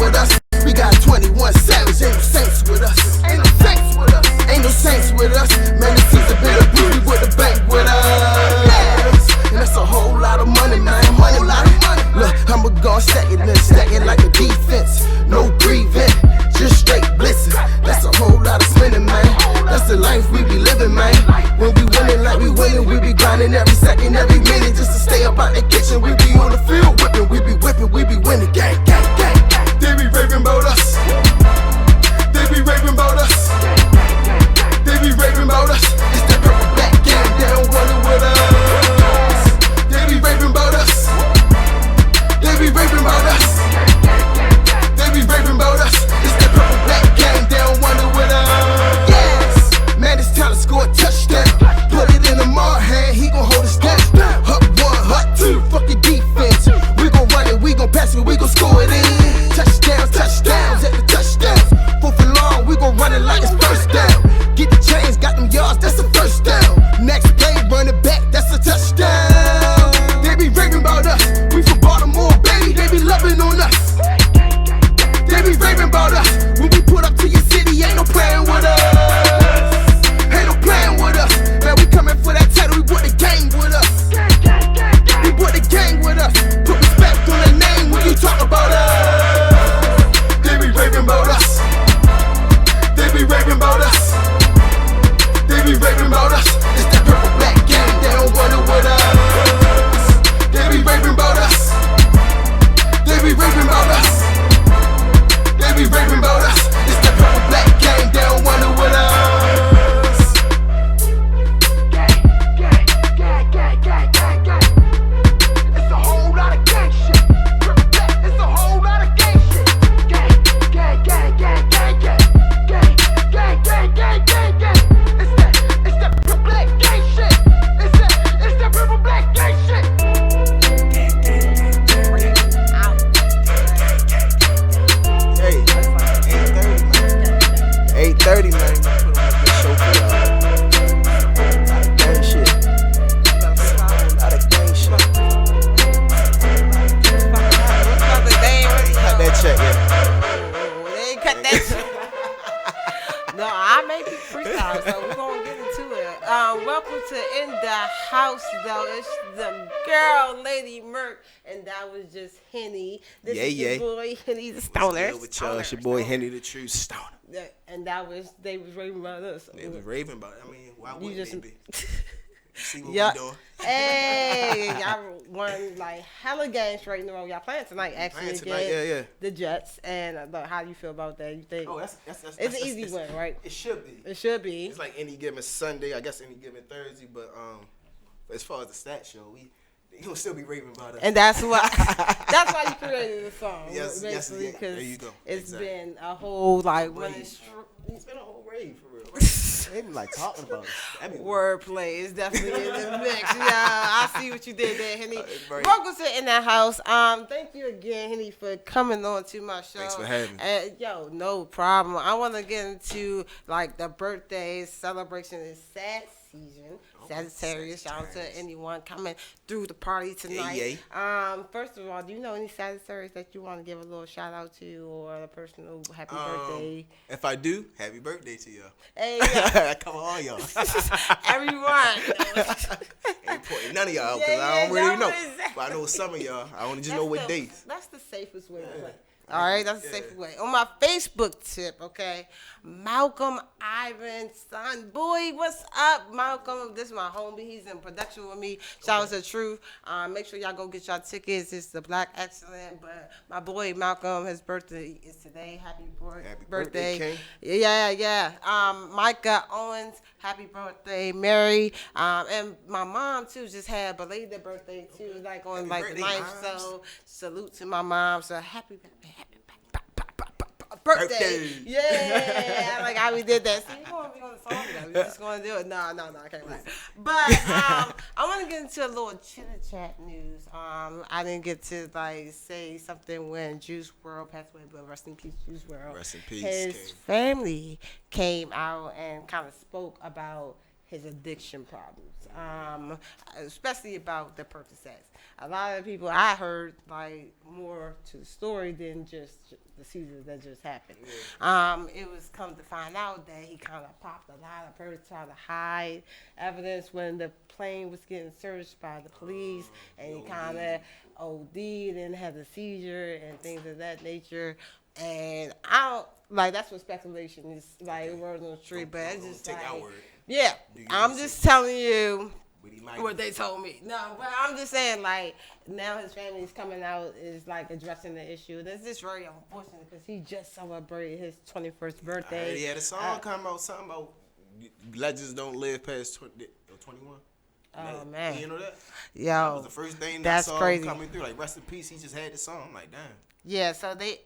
with us. We got 21 Savage, ain't no saints with us. Ain't no saints with us. Ain't no saints with us. Man, the season been a breeze, we with the bank with us. And that's a whole lot of money, man. Whole lot of money. Look, I'ma go stack it and stack it like a defense. No grieving, just straight blitzing. That's a whole lot of spending, man. That's the life we be living, man. When we winning like we winning, we be grinding every second, every minute just to stay up out the kitchen. We be on the field whipping, we be whipping, we be winning. Gang, gang, gang. They be raving about us. They be raving about us. They be raving about us. It's that purple black gang, they don't want it with us. They be raving about us. They be raving about us. They be raving about us. It's that purple black gang, they don't want it with us. Yes, man, it's time to score a touchdown. Put it in the mud hand, he gon' hold us down. Hut one, hut two, fuck your defense. We gon' run it, we gon' pass it, we gon' score it in. Touchdowns, touchdowns, at the touchdowns. Fourth and long, we gon' run it like it's first down. Get the chains, got them yards, that's a first down. Next play, run it back, that's a touchdown. They be raving about us, we from Baltimore, baby, they be loving on us. They be raving about us, when we put up to your city, ain't no playing with us. Ain't no playing with us, man, we coming for that title, we brought the gang with us. We brought the gang with us, put respect on the name when you talk about us. They be raving about us. They be raving about us. They be raving about us. It's that purple black gang, they don't want it with us. They be raving about us. They be raving about us. They be raving about us. It's that purple black gang, they don't want it with us. It's a whole lot of gang shit. It's a whole lot of gang shit. Gang, gang, gang, gang, gang, gang, gang, gang, gang, gang, gang. It's that purple black gang shit. It's that purple black gang shit. Hey, 8:30, man. 8:30, man. Put on a good show for y'all. Gang shit. A lot of gang shit. Cut that check, yeah. They ain't cut that shit. No, I may be freestyle, so we're gonna get into it. Welcome to In the House, though. It's the girl, Lady Merc, and that was just Henny. This is your boy, Henny the Stoner. With y'all, it's your boy, Henny the True Stoner. And that was, they was raving about us. They was raving about it. I mean, why wouldn't just, they be? See what yep. we doing. Hey, y'all won like hella games straight in a row. Y'all playing tonight, actually, against the Jets. And how do you feel about that? You think it's an easy win, right? It should be. It should be. It's like any given Sunday, I guess any given Thursday, but as far as the stat show, they gonna still be raving about us. And that's why you created the song. Yes, basically, because there you go. It's been a whole It's been a whole rave for real. They be like talking about it. Wordplay is definitely in the mix. Yeah, I see what you did there, Henny. Welcome to In That House. Thank you again, Henny, for coming on to my show. Thanks for having me. Yo, no problem. I want to get into like the birthdays celebration is sad season. Sagittarius. Shout out to anyone coming through the party tonight. First of all, do you know any Sagittarius that you want to give a little shout out to or a personal happy birthday? If I do, happy birthday to y'all. Hey, come on, y'all. Everyone. Ain't pointing none of y'all because I don't really know. But I know some of y'all. I only just know what dates. That's the safest way to play. All right, that's the safest way. On my Facebook tip, okay, Malcolm Ivan's son. Boy, what's up, Malcolm? This is my homie. He's in production with me. Shout out to Truth. Make sure y'all go get y'all tickets. It's the Black Excellent. But my boy Malcolm, his birthday is today. Happy birthday. King. Yeah. Micah Owens, happy birthday. Mary. And my mom, too, just had a belated birthday, too, like on like the 9th. So salute to my mom. So happy birthday. Yeah. Like how we did that. See, we're going to be on the song now. We're just going to do it. No, I can't wait. But I want to get into a little chitter-chat news. I didn't get to like say something when Juice WRLD passed away, but rest in peace, Juice WRLD. Rest in peace. His family came out and kind of spoke about his addiction problems, especially about the Percocets. A lot of people I heard like more to the story than just the seizure that just happened. It was come to find out that he kind of popped a lot of Percocets, trying to hide evidence when the plane was getting searched by the police, and he kind of OD'd and had a seizure and things of that nature. And I don't like that's what speculation is like word on the street, but it's just take like our word. yeah. I'm just telling you what they told me. No, but I'm just saying like now his family's coming out is like addressing the issue. This is very unfortunate because he just celebrated his 21st birthday. He had a song come out something about legends don't live past 21. Oh man, you know that? Yo, that was the first thing that's I saw crazy. Coming through. Like rest in peace. He just had the song. I'm like damn. Yeah, so they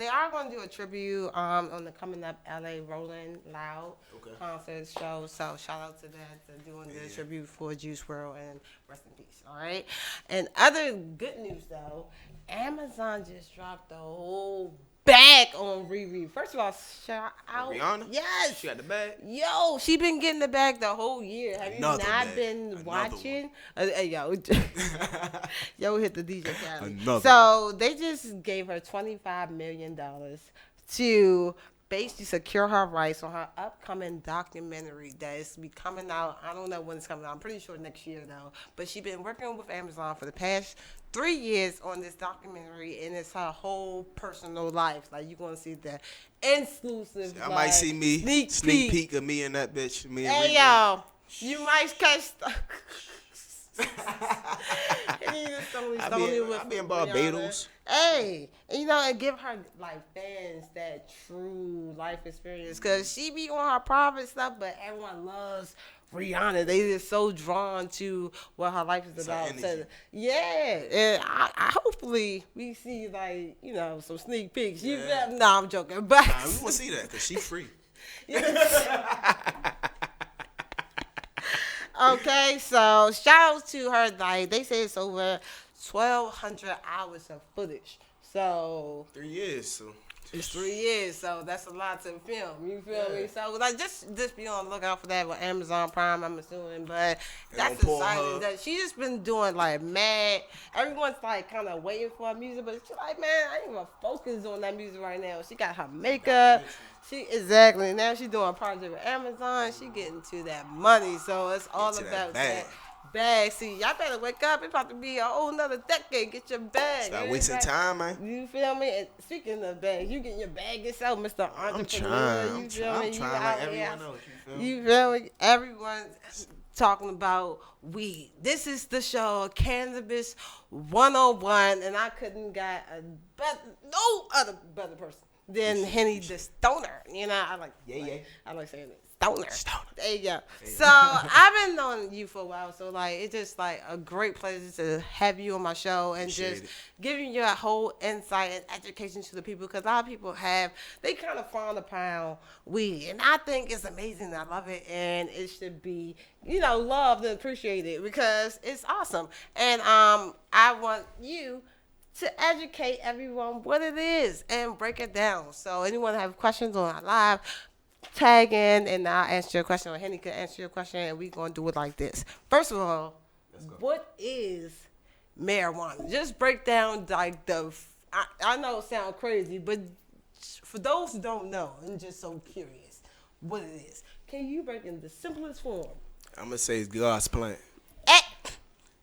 are going to do a tribute on the coming up LA Rolling Loud concert show. So shout out to that for doing the tribute for Juice WRLD and rest in peace. All right. And other good news though, Amazon just dropped the whole bag on Riri. First of all, shout out Rihanna? Yes. She got the bag? Yo, she been getting the bag the whole year. Have Another you not bag. been Another watching? Yo, yo, hit the DJ Cali. Another. So they just gave her $25 million to basically secure her rights on her upcoming documentary that is be coming out. I don't know when it's coming out. I'm pretty sure next year though. But she's been working with Amazon for the past 3 years on this documentary, and it's her whole personal life. Like you're gonna see the exclusive. I might see me sneak peek of me and that bitch. Me and hey Riri. yo, you might catch. I be in Barbados. Hey, and, you know, and give her like fans that true life experience, cause she be on her private stuff, but everyone loves Rihanna. They just so drawn to what her life is about. So, yeah, and I hopefully we see like some sneak peeks. You feel? No, I'm joking, but we want to see that because she free. Okay, so shout out to her. Like they say, it's over 1,200 hours of footage. So 3 years. So it's 3 years. So that's a lot to film. You feel me? So like just be on the lookout for that with Amazon Prime. I'm assuming, but that's exciting. That she just been doing like mad. Everyone's like kind of waiting for her music, but she's like, man, I ain't even focus on that music right now. She got her makeup. Exactly. Now she's doing a project with Amazon. She getting to that money. So it's all about that bag. See, y'all better wake up. It's about to be a whole nother decade. Get your bag. Stop wasting time, man. You feel me? And speaking of bags, you getting your bag yourself, Mr. Entrepreneur. I'm trying like everyone else. You feel me? Everyone's talking about weed. This is the show, Cannaibis 101, and I couldn't got no other better person than Henny the Stoner. I like saying it. Stoner. There you go. So I've been knowing you for a while, so like it's just like a great pleasure to have you on my show and just giving you a whole insight and education to the people, because a lot of people they kind of frown upon weed, and I think it's amazing. I love it, and it should be loved and appreciated because it's awesome. And I want you to educate everyone what it is and break it down. So anyone have questions on our live, tag in and I'll answer your question, or Henny can answer your question, and we're going to do it like this. First of all, what is marijuana? Just break down like I know it sounds crazy, but for those who don't know and just so curious what it is, can you break in the simplest form? I'm going to say it's God's plan. Eh.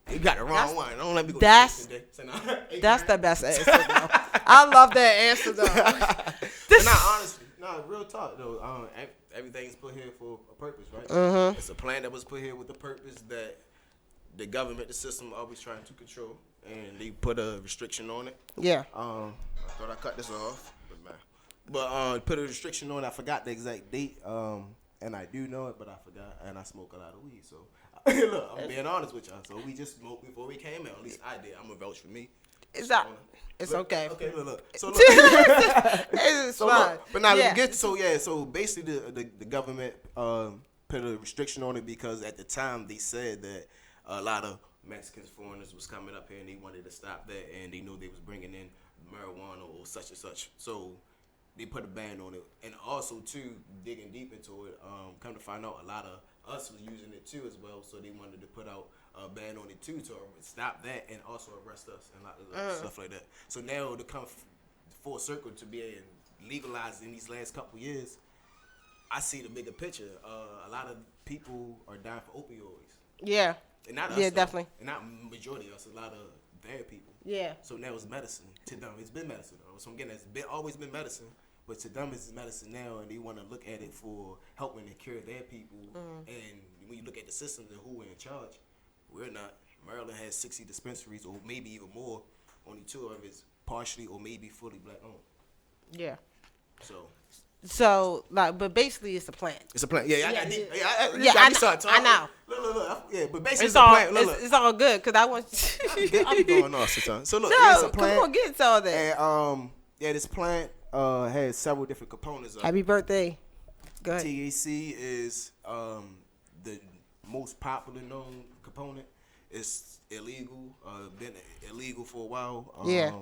You got the wrong one. Don't let me go. That's the best answer, though. I love that answer, though. Honestly, real talk, though. Everything's put here for a purpose, right? Mm-hmm. It's a plan that was put here with the purpose that the government, the system, always trying to control, and they put a restriction on it. Yeah. I thought I cut this off, but put a restriction on it. I forgot the exact date, and I do know it, but I forgot, and I smoke a lot of weed, so. Look, I'm being honest with y'all. So we just smoked before we came out. At least I did. I'm gonna vouch for me. It's okay. Okay, look. So look. It's fine. But now let me get so basically the government put a restriction on it because at the time they said that a lot of Mexicans, foreigners was coming up here and they wanted to stop that, and they knew they was bringing in marijuana or such and such. So they put a ban on it. And also too, digging deep into it, come to find out a lot of us was using it too as well, so they wanted to put out a ban on it too to stop that and also arrest us and a lot of stuff like that. So now to come full circle to be legalized in these last couple years, I see the bigger picture. A lot of people are dying for opioids. Yeah. And not us, yeah, though. definitely. And not majority of us, a lot of bad people. Yeah. So now it's medicine to them. It's been medicine, though. So again, always been medicine, but to them it's medicine now, and they want to look at it for helping to cure their people. And when you look at the systems and who are in charge, we're not. Maryland has 60 dispensaries, or maybe even more. Only 2 of it's partially or maybe fully black owned. Yeah. So, like, but basically, it's a plant. it's a plant. Yeah, I got deep. I know. Look. Yeah, but basically, It's a all plant. Look. it's all good because I want. I'm going off sometimes. So look, No, it's a plant. come on, get into all that. And this plant has several different components. Happy birthday. Go ahead. THC is the most popular known component. It's illegal. Been illegal for a while. Yeah.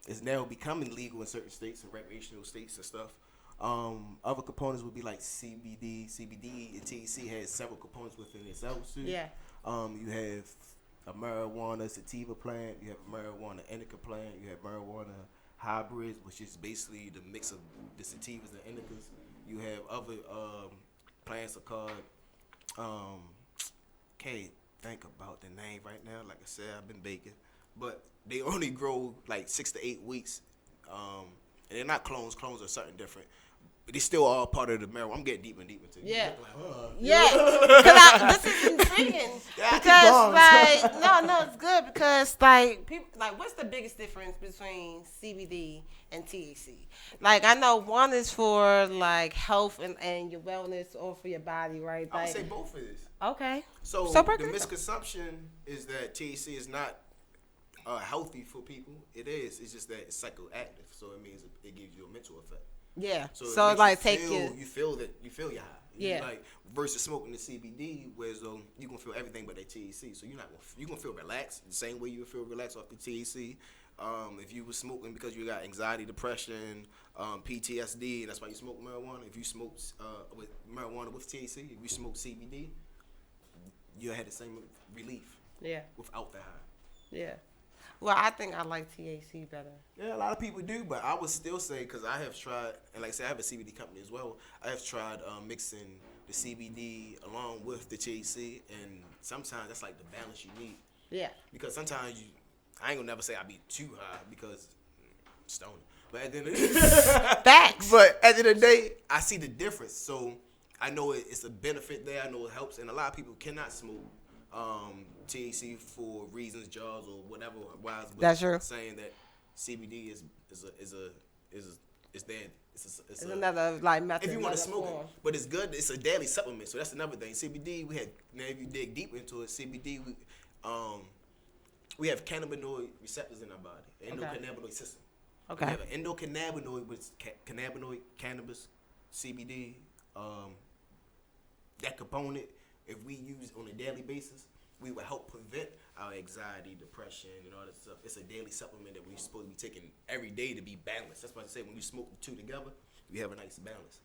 It's now becoming legal in certain states and recreational states and stuff. Other components would be like CBD. CBD and THC has several components within itself too. Yeah. You have a marijuana sativa plant. You have a marijuana indica plant. You have marijuana hybrids, which is basically the mix of the sativas and indicas. You have other plants are called. Can't think about the name right now. Like I said, I've been baking, but they only grow like 6 to 8 weeks. And they're not clones. Clones are something different. But they still all part of the marijuana. I'm getting deeper and deeper into it. Yeah. Like, Yeah, because this is intriguing. Because like, no, it's good because like people like, what's the biggest difference between CBD and THC? Like, I know one is for like health and your wellness or for your body, right? I Like, would say both of this. okay. So break the it down. misconception is that THC is not healthy for people. It is. It's just that it's psychoactive. So it means it gives you a mental effect. Yeah. So So it like makes take you feel you feel your high. Yeah. Like versus smoking the CBD, whereas though you gonna feel everything but that THC. So you gonna feel relaxed the same way you would feel relaxed off the THC. If you were smoking because you got anxiety, depression, PTSD, and that's why you smoke marijuana. If you smoke with marijuana with THC, if you smoke CBD, you had the same relief. Yeah. Without the high. Yeah. Well, I think I like THC better. Yeah, a lot of people do, but I would still say, because I have tried, and like I said, I have a CBD company as well. I have tried mixing the CBD along with the THC, and sometimes that's like the balance you need. Yeah. Because sometimes I ain't gonna never say I be too high because I'm stoned. But at the end of the day, Facts. But at the end of the day, I see the difference. So I know it's a benefit there. I know it helps, and a lot of people cannot smoke THC for reasons, jobs, or whatever. Wise, but That's true. Saying that CBD is dead. It's another like method. if you want to another smoke form. it, but it's good. It's a daily supplement, so that's another thing. CBD, now if you dig deep into it, CBD, we have cannabinoid receptors in our body, endocannabinoid system. Okay. We have an endocannabinoid, which is cannabinoid, cannabis, CBD. That component, if we use it on a daily basis, we will help prevent our anxiety, depression, and all that stuff. It's a daily supplement that we're supposed to be taking every day to be balanced. That's why I say when you smoke the two together, you have a nice balance.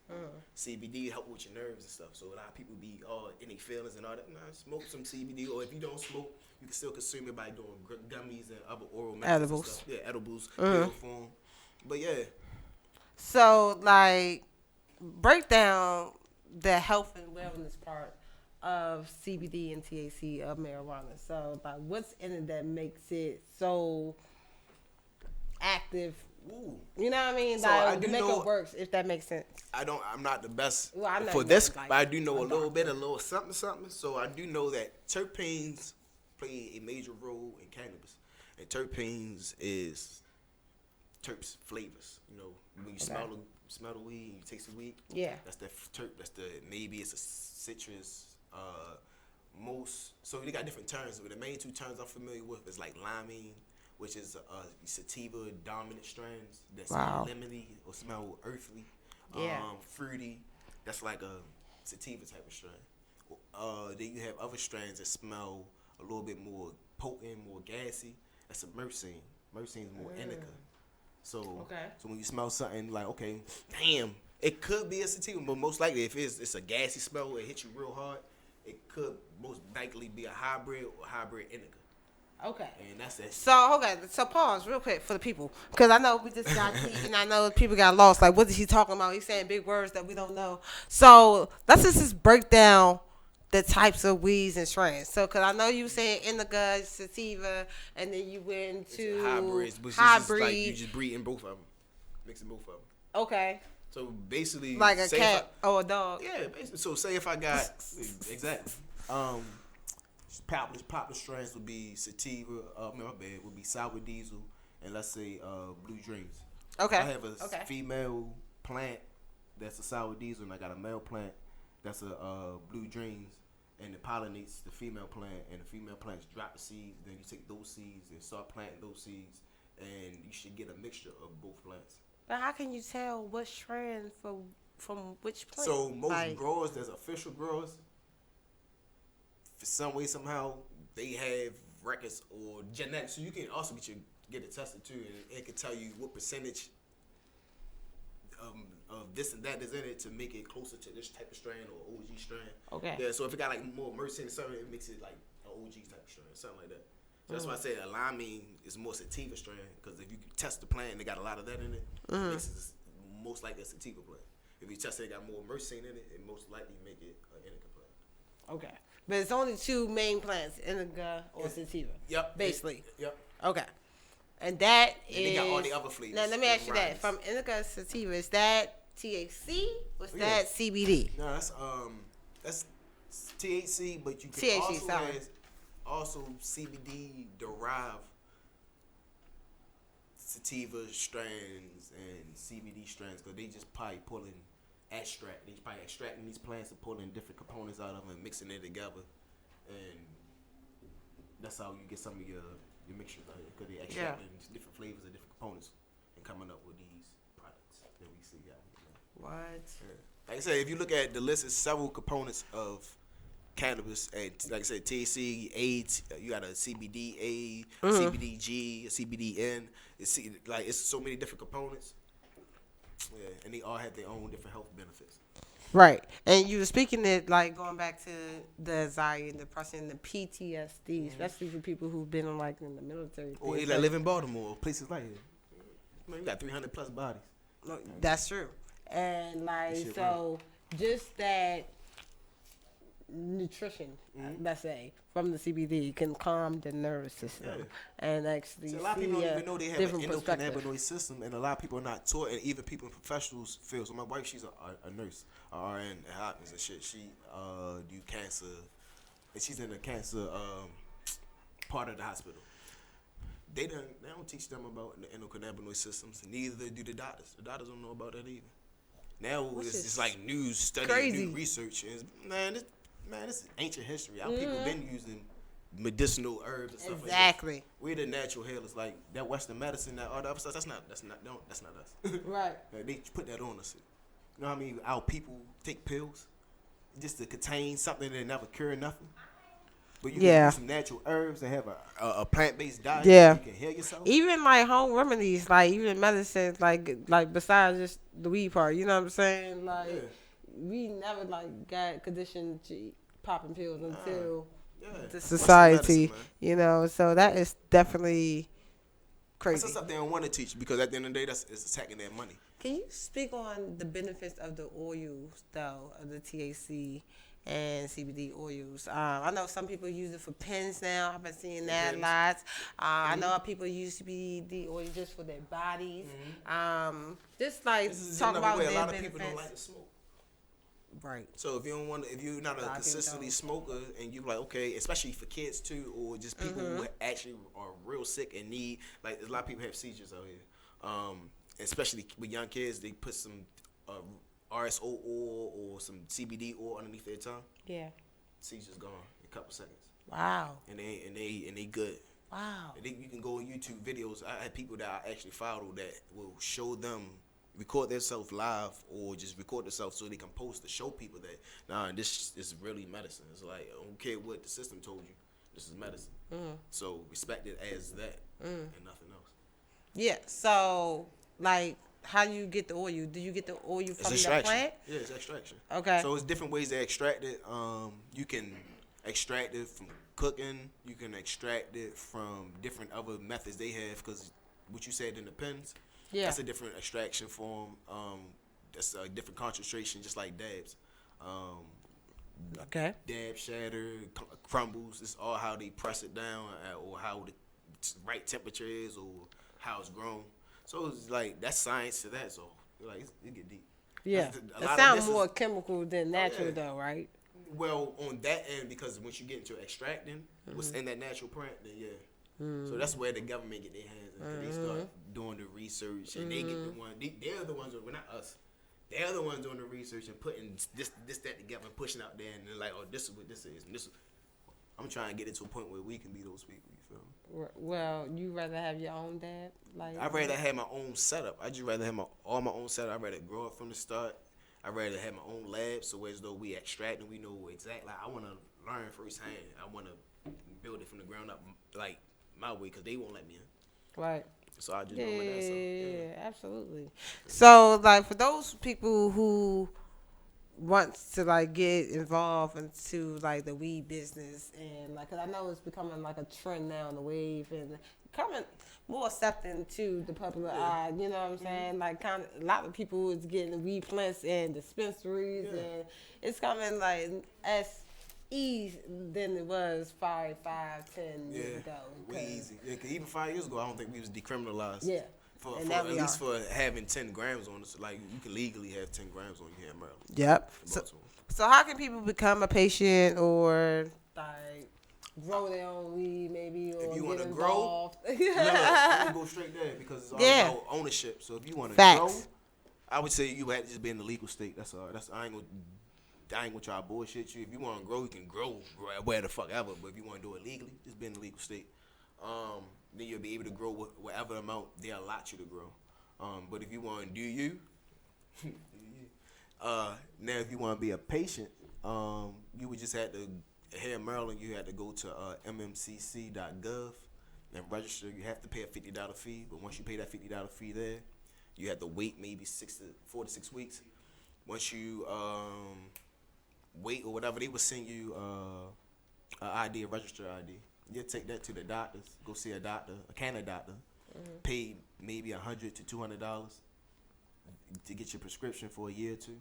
CBD help with your nerves and stuff. So a lot of people be in their feelings and all that. Nah, smoke some CBD, or if you don't smoke, you can still consume it by doing gummies and other oral methods Edibles. and stuff. Yeah, edibles, pill form. But yeah. So like, break down the health and wellness part of CBD and THC of marijuana. So like, what's in it that makes it so active? Ooh. You know what I mean? So like, I do to make know- it works, if that makes sense. I'm not the best Well, I'm not for even this, like but I do know a a little doctor. bit, a little something. So I do know that terpenes play a major role in cannabis, and terpenes is terps flavors. You know, when you smell the weed, you taste the weed. Yeah. That's the terp. Maybe it's a citrus. So they got different terms, but the main two terms I'm familiar with is like limeine, which is sativa dominant strands that smell lemony or smell earthly. Yeah. Fruity, that's like a sativa type of strain. Then you have other strains that smell a little bit more potent, more gassy. That's a myrcene. Myrcene is more indica. So when you smell something like, okay, damn, it could be a sativa, but most likely if it's a gassy smell, it hits you real hard, it could most likely be a hybrid or hybrid indica. Okay. And that's it. So, okay, so pause real quick for the people. Because I know we just got deep and I know people got lost. Like, what is he talking about? He's saying big words that we don't know. So, let's just break down the types of weeds and strands. So, because I know you were saying indica, sativa, and then you went to hybrids, which is hybrid. just like you just breeding both of them, mixing both of them. Okay. So basically, Like a cat or a dog. Yeah, basically. So say if I got exactly, popular strains would be sativa. My bad, would be sour diesel, and let's say blue dreams. Okay. I have a female plant that's a sour diesel, and I got a male plant that's a blue dreams, and it pollinates the female plant, and the female plants drop the seeds. Then you take those seeds and start planting those seeds, and you should get a mixture of both plants. But how can you tell what strand from which plant? So most growers, there's official growers. For some way, somehow, they have records or genetics. So you can also get it tested too, and it can tell you what percentage of this and that is in it to make it closer to this type of strand or OG strand. Okay. Yeah. So if it got like more mercy and something, it makes it like an OG type of strand, something like that. So that's why I say a limeine is more sativa strand, because if you test the plant and they got a lot of that in it, it makes it most likely a sativa plant. If you test it, got more myrcene in it, it most likely make it an indica plant. Okay. But it's only two main plants, indica or sativa. Yep. Basically. Yep. Okay. And that and they got all the other flavors. Now, let me ask you that. From indica sativa, is that THC or is that CBD? No, that's THC, but you can THC, also CBD derived sativa strands and CBD strands, because they just probably pulling extract. They probably extracting these plants and pulling different components out of them and mixing it together, and that's how you get some of your mixtures out here, because they extracting different flavors and different components and coming up with these products that we see out here. What? Yeah. Like I said, if you look at the list, it's several components of cannabis, and like I said, THC, A, you got a CBD A, CBD-G, a CBD-N. It's so many different components. Yeah, and they all have their own different health benefits. Right. And you were speaking it like going back to the anxiety and depression, the PTSD, especially for people who've been in the military. Or they live in Baltimore, places like that. Man, you got 300 plus bodies. That's true. And so just that nutrition, let's say, from the CBD can calm the nervous system and actually see a lot of people don't even know they have an perspective. endocannabinoid system, and a lot of people are not taught, and even people in professionals feel. So my wife, she's a nurse, RN at Hopkins and shit. She do cancer, and she's in the cancer part of the hospital. They don't teach them about the endocannabinoid systems. Neither do the doctors. The doctors don't know about that either. Now it's just like news study, new research. And man, this is ancient history. Our people been using medicinal herbs and stuff like that. Exactly. We're the natural healers. Like that Western medicine, that all the other stuff. That's not us. Right. Like, they put that on us. You know what I mean? Our people take pills just to contain something that never cure nothing. But you can use some natural herbs and have a plant-based diet. Yeah. You can heal yourself. Even like home remedies, like even medicines, like besides just the weed part. You know what I'm saying? Like we never got conditioned to eat popping pills until the society. Medicine, you know, so that is definitely crazy. That's stuff they don't want to teach, because at the end of the day, it's attacking their money. Can you speak on the benefits of the oils, though, of the THC and CBD oils? I know some people use it for pens now. I've been seeing that a lot. I know people use CBD oil just for their bodies. Just talk about their benefits. A lot of people don't like to smoke. Right. So if you're not a consistently smoker, and you okay, especially for kids too, or just people who actually are real sick and need, a lot of people have seizures out here. Especially with young kids, they put some RSO oil or some CBD oil underneath their tongue. Yeah. Seizures gone in a couple seconds. Wow. And they good. Wow. And you can go on YouTube videos. I had people that I actually follow that will show them, record themselves live or just record themselves so they can post to show people that this is really medicine. It's like, I don't care what the system told you, this is medicine. So respect it as that and nothing else. Yeah. So how do you get the oil? Do you get the oil It's from the extraction. plant? Yeah, it's extraction. Okay. So it's different ways to extract it. You can extract it from cooking. You can extract it from different other methods they have. Because what you said in the pens, Yeah. that's a different extraction form. That's a different concentration, just like dabs. Okay. Dab, shatter, crumbles. It's all how they press it down, or how the right temperature is, or how it's grown. So it's like that's science to that. So like it get deep. Yeah. A It lot of sounds this more is- chemical than natural, yeah. though, right? Well, on that end, because once you get into extracting what's in that natural plant, then yeah. So that's where the government get their hands in. 'Cause they start doing the research, and they get the one. They're the ones, well, not us. They're the ones doing the research and putting this, that together, and pushing out there, and they're like, oh, this is what this is, and this. I'm trying to get it to a point where we can be those people. You feel me? Well, you rather have your own dad? Like I'd rather have my own setup. I just rather have all my own setup. I'd rather grow it from the start. I'd rather have my own lab, so as though we extract and we know exactly. Like, I want to learn firsthand. I want to build it from the ground up, like my way, because they won't let me in. Right. So I just go with that. So, Yeah, absolutely. So, like, for those people who wants to like get involved into like the weed business, and like, 'cause I know it's becoming like a trend now in the wave, and coming more accepting to the public eye. You know what I'm saying? Like, kind of a lot of people is getting weed plants in dispensaries, and it's coming like as easy than it was 10 years ago. way easy. Yeah, 'cause even 5 years ago, I don't think we was decriminalized. Yeah. For And at now we least are. for having 10 grams on us, like you can legally have 10 grams on you here in Maryland. Yep. in So, Baltimore. so how can people become a patient or like grow their own weed maybe, or If you get wanna involved? No, you can go straight there because it's all Yeah. about ownership. So if you want to Facts. grow, I would say you had to just be in the legal state. That's all. I ain't gonna try to bullshit you. If you want to grow, you can grow where the fuck ever. But if you want to do it legally, just be in the legal state. Then you'll be able to grow whatever amount they allot you to grow. But if you want to do you, now if you want to be a patient, you would just have to, here in Maryland, you had to go to mmcc.gov and register. You have to pay a $50 fee, but once you pay that $50 fee there, you have to wait maybe 4 to 6 weeks. Once you wait or whatever, they will send you an ID, a registered ID. You take that to the doctors, go see a doctor, a Canada doctor, pay maybe $100 to $200 to get your prescription for a year or two.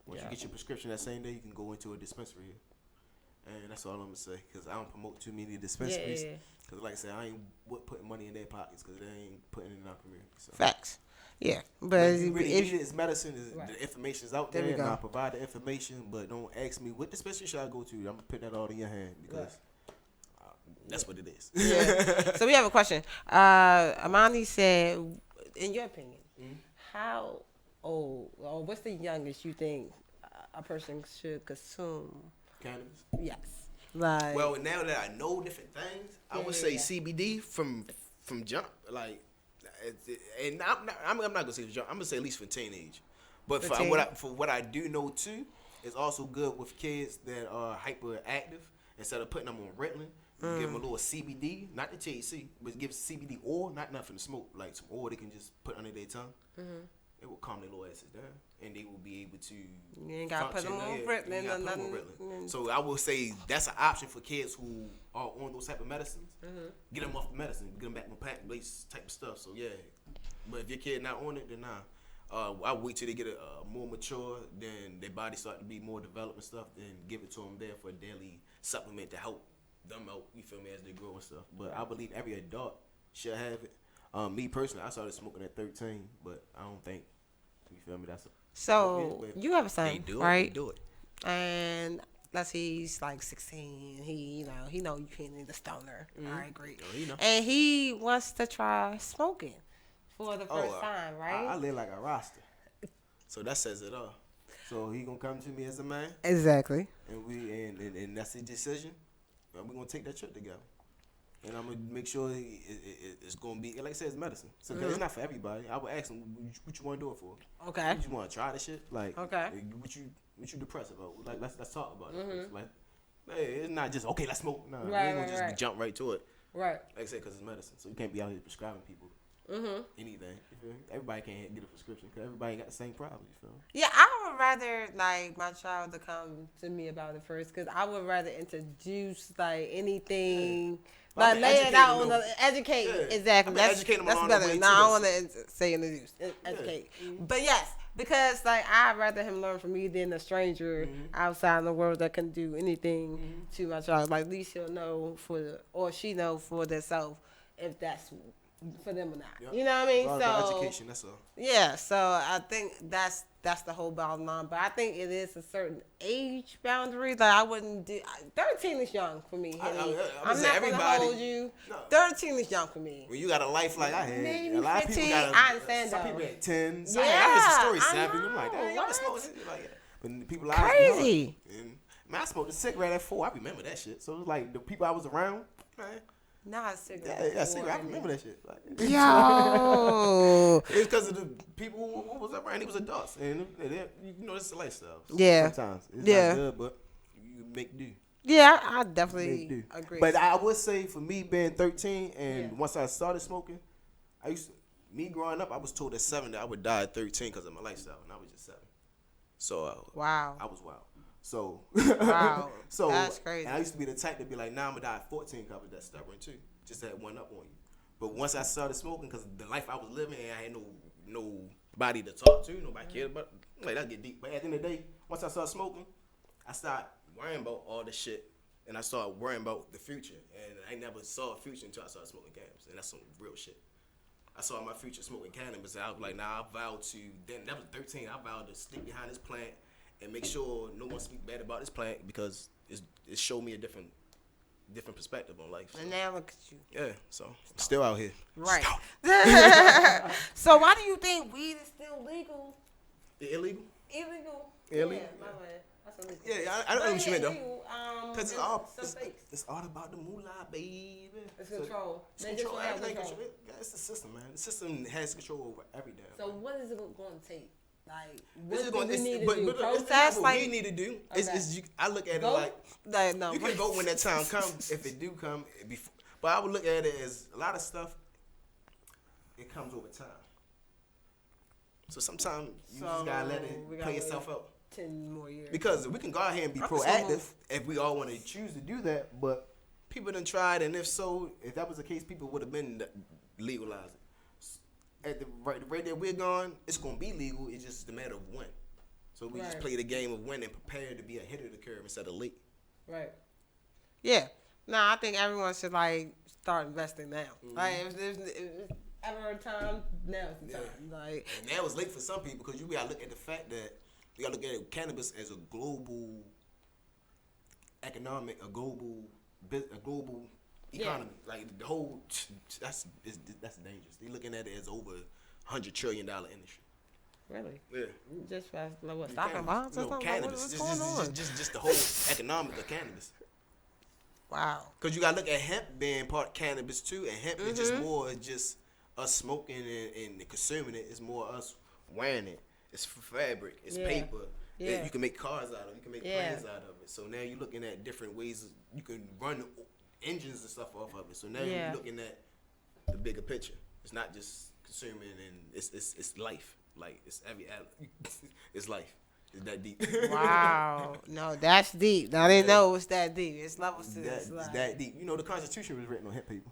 Once you get your prescription that same day, you can go into a dispensary here. And that's all I'm gonna say, because I don't promote too many dispensaries. Because like I said, I ain't putting money in their pockets, because they ain't putting it in our community. So. Facts. Yeah, but If you really need it, it's medicine. Right. The information's out There there, we and go. I provide the information. But don't ask me what dispensary should I go to. I'm gonna put that all in your hand because that's what it is. yeah. So we have a question. Amani said, in your opinion, how old or what's the youngest you think a person should consume? Cannabis. Yes. Like. Well, now that I know different things, I would say Yeah. CBD from jump. Like, and I'm not gonna say jump. I'm gonna say at least for teenage. But for what I do know too, it's also good with kids that are hyperactive. Instead of putting them on Ritalin, you give them a little CBD, not the THC, but give CBD oil, not nothing to smoke, like some oil they can just put under their tongue. It will calm their little asses down, and they will be able to. You ain't gotta put them on Ritalin or nothing. So I will say that's an option for kids who are on those type of medicines. Get them off the medicine, get them back on plant-based type of stuff. So yeah, but if your kid not on it, then nah. I wait till they get more mature, then their body start to be more developed and stuff, then give it to them there for a daily supplement to help them out. You feel me, as they grow and stuff. But I believe every adult should have it. Me personally, I started smoking at 13, but I don't think, you feel me, that's a... So you have a son, They do right? it, they do it. And let's say he's like 16. He know you can't need a stoner. All right, great. Oh, he know. And he wants to try smoking for the first time, right? I live like a roster. So that says it all. So he gonna come to me as a man, Exactly. and that's his decision. And we're gonna take that trip together. And I'm gonna make sure it's gonna be, like I said, it's medicine. So 'cause it's not for everybody. I would ask him, what you want to do it for? Okay. What you want to try this shit? Like, Okay. What you depressed about? Like, let's talk about it. Like, hey, it's not just okay. Let's smoke. No, Right, we ain't gonna right. just jump right to it. Right. Like I said, because it's medicine, so you can't be out here prescribing people anything. You feel me? Everybody can't get a prescription because everybody ain't got the same problem. You feel me? Yeah, I would rather like my child to come to me about it first, because I would rather introduce like anything, like lay it out on the educate. Yeah. Exactly, that's educate them that's along the better. way, No, too, I don't though. want to say introduce, educate. But yes, because like I'd rather him learn from me than a stranger outside in the world that can do anything to my child. Like at least he'll know or she know for themselves if that's for them or not. Yep. You know what I mean? It's all about education. That's all. Yeah, so I think that's the whole bottom line. But I think it is a certain age boundary that I wouldn't do. 13 is young for me. I'm I'm not going to hold you. No. 13 is young for me. When you got a life like I had, Maybe a lot of 15, people got I understand some though. people at 10. Yeah, I heard some stories I 7. I'm know, like, damn, y'all what? been smoking shit like that. But the people Crazy. Man, I smoked a cigarette at 4. I remember that shit. So it was like the people I was around, man. Not a cigarette. Yeah, cigarette. I remember that shit. Like, Yo. it's because of the people who was around. He was adults, and you know, it's a lifestyle. Yeah. Sometimes it's Yeah. not good, but you make do. Yeah, I definitely agree. But I would say for me being 13, and once I started smoking, me growing up, I was told at 7 that I would die at 13 because of my lifestyle, and I was just 7. So wow. I was wild. So Wow. so That's crazy. And I used to be the type to be like, nah, I'm gonna die at 14 because I was that stubborn too. Just had one up on you. But once I started smoking, because the life I was living, and I had nobody to talk to, nobody cared about. Like that get deep. But at the end of the day, once I started smoking, I started worrying about all this shit, and I started worrying about the future. And I never saw a future until I started smoking cannabis, and that's some real shit. I saw my future smoking cannabis, and I was like, nah, I vowed to. Then that was 13. I vowed to stick behind this plant and make sure no one speak bad about this plant because it showed me a different perspective on life. So. And now look at you. Yeah, so I'm still out here. Right. So why do you think weed is still legal? Illegal? Illegal. Illegal? Yeah, my bad. That's illegal. Yeah, I don't know what you meant though. Illegal, Because some states. it's all about the moolah, baby. It's control. It's They just control. want to have Everything control. control. Yeah, it's the system, man. The system has control over every damn So thing. what is it going to take? Like, This what is do we need to but, do? but Protest? what Like, we need to do Okay. is I look at it vote? like no. you can vote when that time comes if it do come. But I would look at it as a lot of stuff. It comes over time. So sometimes you just gotta let it play itself out. 10 more years. Because we can go out here and be proactive if we all want to choose to do that. But people done tried, and if so, if that was the case, people would have been legalized. At the rate that we're going, it's gonna be legal. It's just a matter of when. So we just play the game of when and prepare to be ahead of the curve instead of late. Right. Yeah. No, I think everyone should like start investing now. Like if there's ever a time, now's the time. Like, and now it's late for some people because you gotta look at the fact that you gotta look at cannabis as a global economic, a global economy. Like the whole that's dangerous. They looking at it as over $100 trillion industry. really? Yeah. Just fast, like what? Stocking bonds or No, something? cannabis. What's going on? Just the whole economic of cannabis. Wow. Because you got to look at hemp being part of cannabis too, and hemp is just more just us smoking and consuming it. It's more us wearing it. It's fabric. It's paper. Yeah. You can make cars out of it. You can make planes out of it. So now you're looking at different ways you can run engines and stuff off of it. So now you're looking at the bigger picture. It's not just consuming, and it's life. Like it's it's life. It's that deep. Wow. No, that's deep. Now they know it's that deep. It's levels to this. It's that deep. You know, the Constitution was written on hemp paper.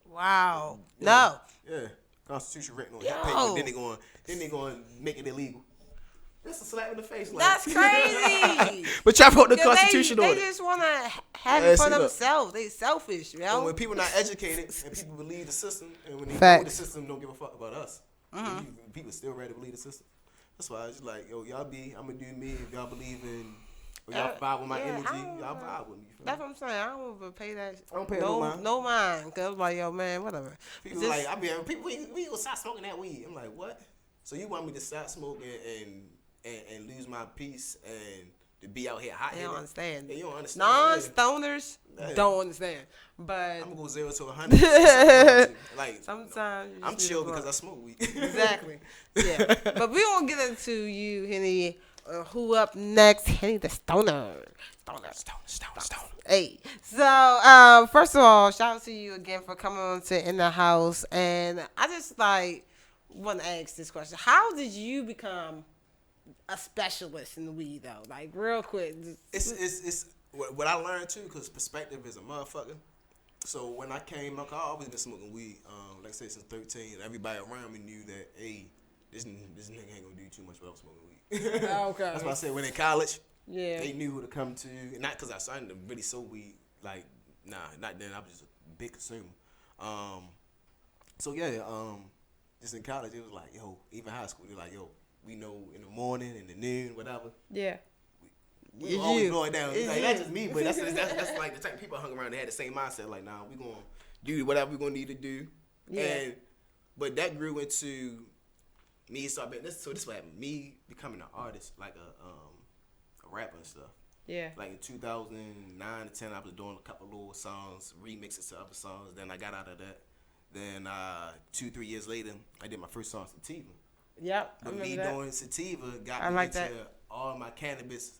Wow. Yeah. No. Yeah. Constitution written on hemp paper. Then they going to make it illegal. That's a slap in the face. Like. That's crazy. But y'all wrote the Constitution on They it. just want to have it for themselves. They selfish, yo. And when people not educated and people believe the system, and when they know the system don't give a fuck about us, people still ready to believe the system. That's why it's like, yo, I'm gonna do me. If y'all believe in, or y'all vibe with my energy, y'all vibe with me. That's what I'm saying. I don't even pay that. I don't pay no mind. No mind. Cause I'm like, yo, man, whatever. People like, people, we gonna stop smoking that weed. I'm like, what? So you want me to stop smoking and lose my peace and to be out here hot? They don't understand. Yeah, you don't understand. Non-stoners don't understand. But I'm gonna go 0 to 100. Like sometimes I'm chill because I smoke weed. Exactly. Yeah. But we won't get into you, Henny, Who up next? Henny the Stoner. Stone. Hey. So, first of all, shout out to you again for coming on to In the House. And I just like want to ask this question. How did you become a specialist in the weed though? Like real quick. It's what I learned too, because perspective is a motherfucker. So when I came up, I always been smoking weed. Like I said, since 13, everybody around me knew that, hey, this nigga ain't gonna do too much without smoking weed. Okay. That's why I said when in college, Yeah. they knew who to come to. And not because I started to really sow weed. Like, nah, not then. I was just a big consumer. So yeah, just in college, it was like, yo, even high school, they were like, yo, we know in the morning, in the noon, whatever. Yeah. We always blow it down. Like, that's just me, but that's like the type of people I hung around. They had the same mindset. Like, nah, we gonna do whatever we gonna need to do. Yeah. But that grew into me starting. So this what happened. Me becoming an artist, like a rapper and stuff. Yeah. Like in 2009 to 10, I was doing a couple little songs, remixes to other songs. Then I got out of that. Then 2-3 years later, I did my first song, Sativa. Yep. But me doing Sativa got me like into that. all my cannabis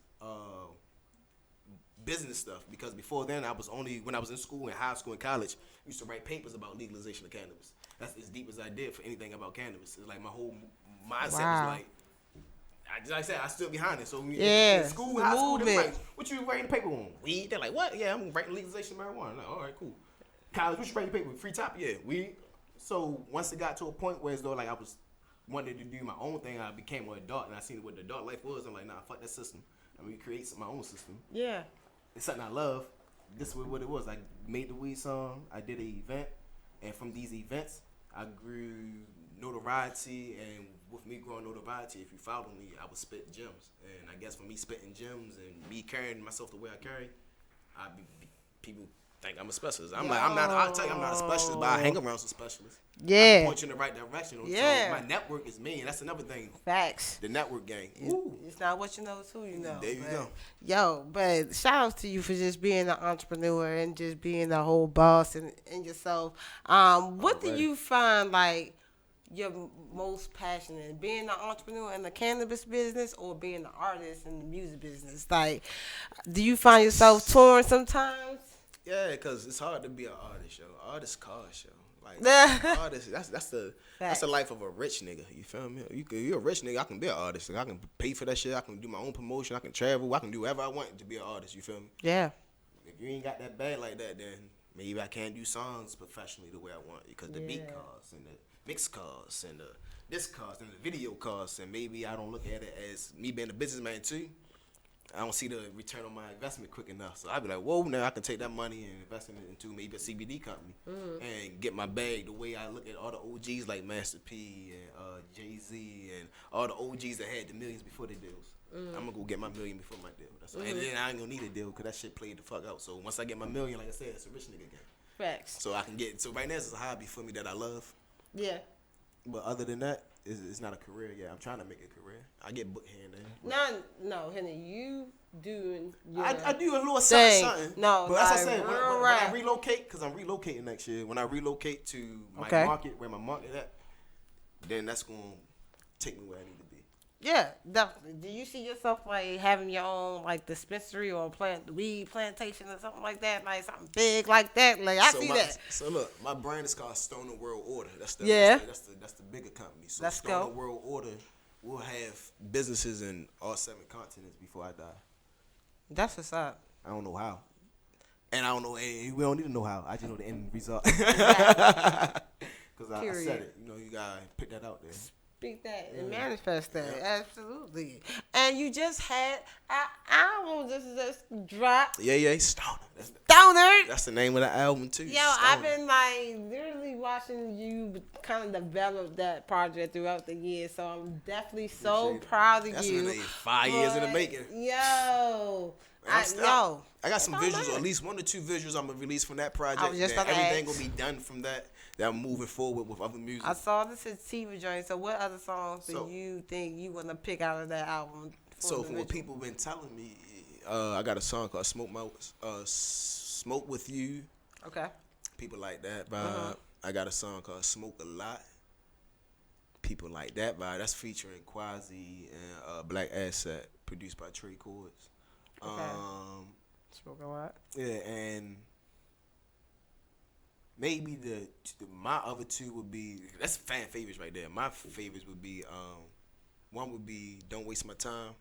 business stuff, because before then I was only, when I was in school, in high school and college, I used to write papers about legalization of cannabis. That's as deep as I did for anything about cannabis. It's like my whole mindset was like I said, I stood behind it. So in school, high school, they was like, what you writing paper on? Weed? They're like, what? Yeah, I'm writing legalization of marijuana. I'm like, all right, cool. College, what you writing paper? Free top? Yeah, weed. So once it got to a point where as though like I was wanted to do my own thing, I became an adult and I seen what the adult life was. I'm like, nah, fuck that system. I'm gonna create my own system. Yeah. It's something I love. This was what it was. I made the weed song. I did an event, and from these events, I grew notoriety. And with me growing notoriety, if you follow me, I would spit gems. And I guess for me spitting gems and me carrying myself the way I carry, people think I'm a specialist. I'm like, I'll tell you, I'm not a specialist, but I hang around some specialists. Yeah. I point you in the right direction. Yeah. So my network is me, and that's another thing. Facts. The network game. It's not what you know, it's who you know. There you go. Yo, but shout out to you for just being an entrepreneur and just being the whole boss and yourself. What do you find like you're most passionate in? Being an entrepreneur in the cannabis business or being an artist in the music business? Like, do you find yourself torn sometimes? Yeah, because it's hard to be an artist, yo. Artist cars, yo. Like artist, that's the life of a rich nigga. You feel me? You're a rich nigga. I can be an artist. Like, I can pay for that shit. I can do my own promotion. I can travel. I can do whatever I want to be an artist. You feel me? Yeah. If you ain't got that bag like that, then maybe I can't do songs professionally the way I want, because the beat costs and the mix costs and the this costs and the video costs, and maybe I don't look at it as me being a businessman too. I don't see the return on my investment quick enough. So I'd be like, whoa, now I can take that money and invest it into maybe a CBD company and get my bag the way I look at all the OGs like Master P and Jay-Z and all the OGs that had the millions before their deals. I'm going to go get my million before my deal. That's and then I ain't going to need a deal because that shit played the fuck out. So once I get my million, like I said, it's a rich nigga game. Facts. So I can get, so right now it's a hobby for me that I love. Yeah. But other than that, it's not a career yet. I'm trying to make a career. I get book hand in. No, Henny, you doing your I do a little thing. something. No, but as I said, when I right. relocate, because I'm relocating next year. When I relocate to my market, where my market at, then that's gonna take me where I need to be. Yeah, definitely. Do you see yourself like having your own like dispensary or weed plantation or something like that, like something big like that? Like I see that. So look, my brand is called Stoner World Order. That's the bigger company. So Let's Stoner go. World Order will have businesses in all 7 continents before I die. That's what's up. I don't know how. And I don't know, and we don't need to know how. I just know the end result. Because I said it. You know, you got to pick that out there. Speak that and manifest that. Absolutely. And you just had an album just dropped. Yeah, Stoner. Stoner. That's the name of the album, too. Yo, Stoner. I've been like literally watching you kind of develop that project throughout the years. So I'm definitely so proud of That's you. That's 5 years in the making. Yo. I got some visuals, or at least 1 or 2 visuals I'm gonna release from that project. I was just about to everything ask. will be done from that. That I'm moving forward with other music. I saw the Sativa joint. So what other songs do you think you want to pick out of that album? So for what people been telling me, I got a song called Smoke With You. Okay. People like that vibe. I got a song called Smoke A Lot. People like that vibe. That's featuring Quasi and Black Asset. produced by Trey Chords. Okay. Spoken word. Yeah, and maybe my other two would be, that's fan favorites right there. My favorites would be one would be Don't Waste My Time,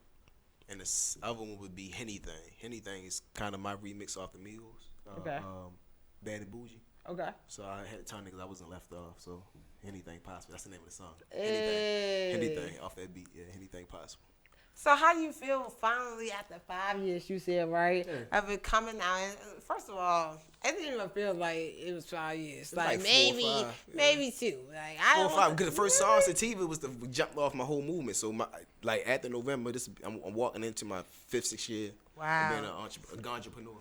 and the other one would be Anything. Anything is kind of my remix off the Migos. Okay. Bad and Bougie. Okay. So I had to turn it because I wasn't left off. So Anything Possible. That's the name of the song. Hey. Anything off that beat. Yeah, Anything Possible. So how you feel finally after 5 years, you said, right, of it coming out? And first of all, I didn't even feel like it was 5 years. Like maybe, 4 or 5, maybe 2. Like 4 or 5. Because the first song Sativa was we jumped off my whole movement. So after November, I'm walking into my 5th, 6th year of being an entrepreneur.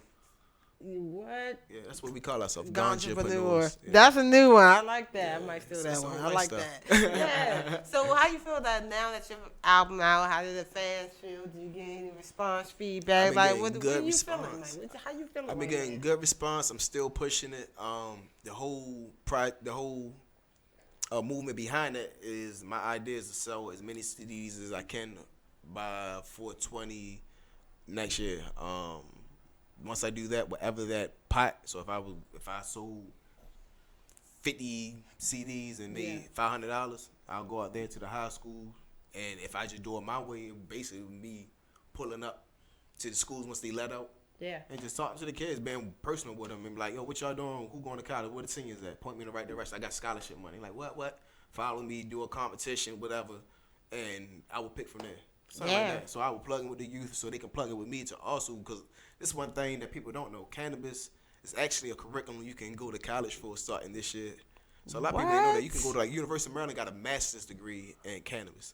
What? Yeah, that's what we call ourselves. Entrepreneur. Yeah. That's a new one. I like that. Yeah, I might steal that's that one. some I like stuff. that. Yeah. So how you feel that now that your album out? How did the fans feel? Did you get any response, feedback? I've been Like getting what good are you feeling? response. Like how you feeling? I've been right getting now? good response. I'm still pushing it. The whole movement behind it is my idea is to sell as many CDs as I can by 420 next year. Once I do that, whatever that pot. So if I sold 50 CDs and made $500, I'll go out there to the high school, and if I just do it my way, basically me pulling up to the schools once they let out. Yeah. And just talking to the kids, being personal with them, and be like, yo, what y'all doing? Who going to college? Where the seniors at? Point me in the right direction. I got scholarship money. Like, what? Follow me, do a competition, whatever, and I will pick from there. Something like that. So I will plug in with the youth so they can plug in with me to also, because this is one thing that people don't know. Cannabis is actually a curriculum you can go to college for starting this year. So a lot of people didn't know that. You can go to University of Maryland, got a master's degree in cannabis.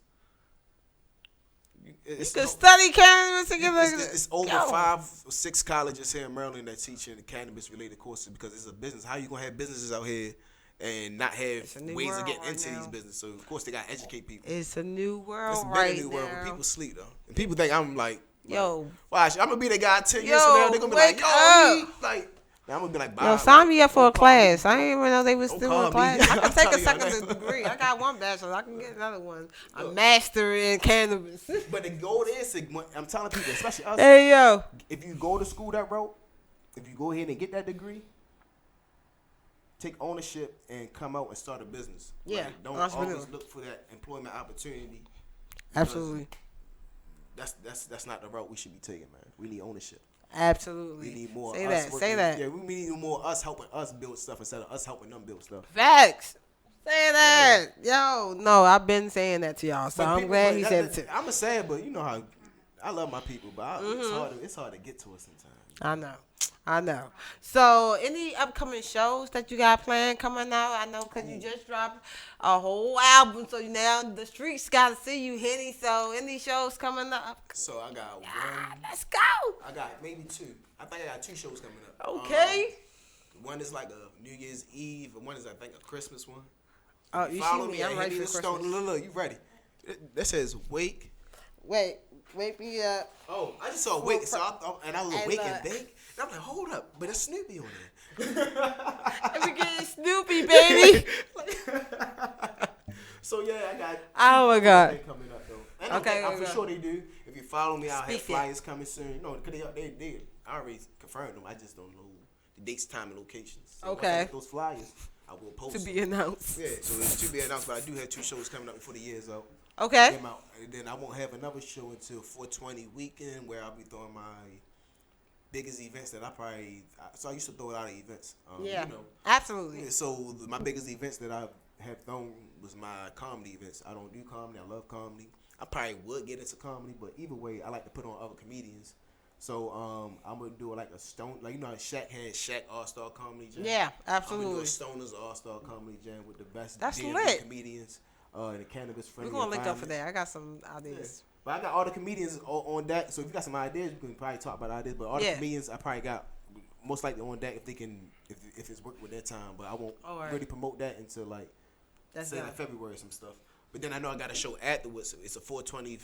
You can study cannabis and get it's over 5 or 6 colleges here in Maryland that teaching cannabis related courses because it's a business. How you gonna have businesses out here and not have ways of getting into these businesses? So of course they gotta educate people. It's a new world It's been right a new world now. when people sleep though, and people think I'm like, yo, watch, I'm gonna be the guy 10 years from now. They're gonna be like, now I'm gonna be like, bye. Yo, sign me up for a class. I didn't even know they was still in call class. me. I can I'm take a telling you second right degree. I got one bachelor. I can get another one. A master in cannabis. But the goal is, I'm telling people, especially us, Hey, yo. if you go to school that route, if you go ahead and get that degree, take ownership and come out and start a business. Yeah, Like, don't entrepreneur. always look for that employment opportunity. Absolutely. That's not the route we should be taking, man. We need ownership. Absolutely. We need more. Say us that. working- Say that. Yeah, we need more us helping us build stuff instead of us helping them build stuff. Facts. Say that. Yo, no, I've been saying that to y'all, so But I'm people- glad but he that- said it too. I'm a sad, but you know how I love my people, but it's hard to get to us sometimes. I know. So, any upcoming shows that you got planned coming out? I know because you just dropped a whole album, so now the streets got to see you hitting. So, any shows coming up? So I got one. Let's go. I got maybe 2. I think I got 2 shows coming up. Okay. One is like a New Year's Eve, and one is I think a Christmas one. Oh, you Follow see me. me? I'm ready for Christmas. Christmas. Look, you ready? That says Wake. Wait me up. Oh, I just saw Wake, so I was awake and look. bake. And I'm like, hold up, but it's Snoopy on there. Let me get Snoopy, baby. So yeah, I got. Oh my God. Thing coming up though. And Okay, I'm for okay. sure they do. If you follow me, I'll have Speak it. flyers coming soon. No, because they I already confirmed them. I just don't know the dates, time, and locations. So once I Okay. get those flyers, I will post To them. be announced. Yeah, so it's to be announced, but I do have 2 shows coming up before the year's out. Okay. Them out. And then I won't have another show until 420 weekend where I'll be throwing my biggest events that so I used to throw a lot of events. Yeah. You know. Absolutely. Yeah, so my biggest events that I have thrown was my comedy events. I don't do comedy. I love comedy. I probably would get into comedy, but either way, I like to put on other comedians. So I'm gonna do like a stone, like you know how Shaq had Shaq All Star Comedy Jam. Yeah, I'm absolutely. gonna do a Stoners All Star Comedy Jam with the best That's DMV lit. comedians in the cannabis We're friendly. gonna link up for environment. that. I got some ideas. But I got all the comedians on deck. So if you got some ideas, we can probably talk about ideas. But all the Yeah. comedians I probably got most likely on deck if they can, if it's work with their time. But I won't Alright. really promote that until like That's say good. like February or some stuff. But then I know I got a show afterwards. It's a 420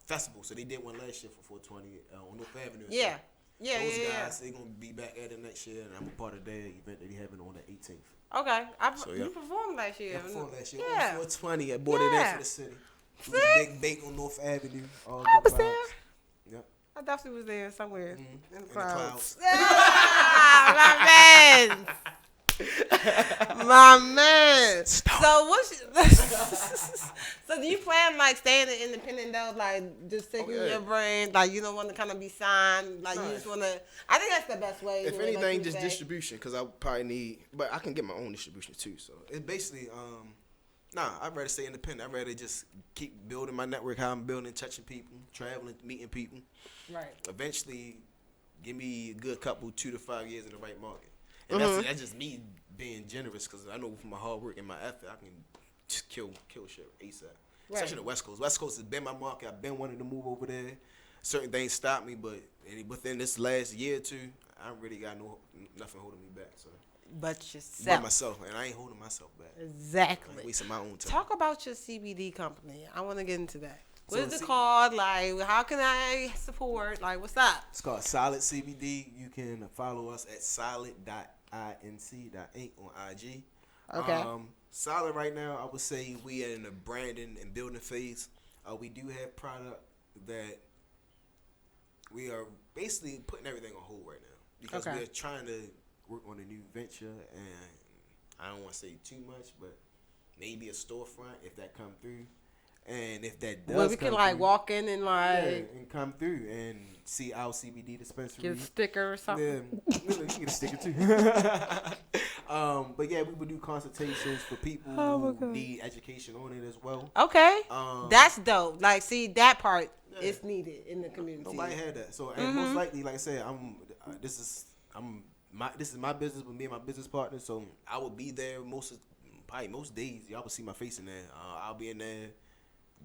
festival. So they did one last year for 420 on North Avenue. Yeah. So Yeah, those yeah, guys, they gonna be back at it next year, and I'm a part of their event that they having on the 18th. Okay. So, You yeah. performed last year. I performed last year Yeah. on 420. I bought it in Yeah. for the city. It was a big bake on North Avenue. All I good was vibes. there. Yep. I definitely was there somewhere in the clouds. clouds. Ah, my man. My man. So so do you plan like staying independent though, like just taking your brain, like you don't want to kind of be signed, like you just want to? I think that's the best way. If anyway, like anything, you just say. distribution, because I probably need, but I can get my own distribution too. So It's basically, I'd rather stay independent. I'd rather just keep building my network, how I'm building, touching people, traveling, meeting people. Right. Eventually, give me a good couple, 2 to 5 years in the right market. And that's just me being generous, because I know from my hard work and my effort, I can just kill shit ASAP. Right. Especially the West Coast. West Coast has been my market. I've been wanting to move over there. Certain things stopped me, but within this last year or two, I really got nothing holding me back. So. But By yourself. myself, and I ain't holding myself back. I Exactly. ain't wasting my own time. Talk about your CBD company. I want to get into that. So What is it called? Like, how can I support? Like, what's up? It's called Solid CBD. You can follow us at solid.inc.inc on IG. Okay. Solid right now, I would say we are in the branding and building phase. We do have product that we are basically putting everything on hold right now because Okay. we're trying to work on a new venture, and I don't want to say too much, but maybe a storefront if that come through. And if that does Well, we can come like through, walk in and like and come through and see our CBD dispensary. get a sticker or something. Yeah, you get a sticker too. But yeah, we would do consultations for people who need education on it as well. Okay, that's dope. Like, see, that part Yeah. is needed in the community. Nobody had that, so and most likely, like I said, this is my business with me and my business partner. So I will be there most days. Y'all will see my face in there. I'll be in there,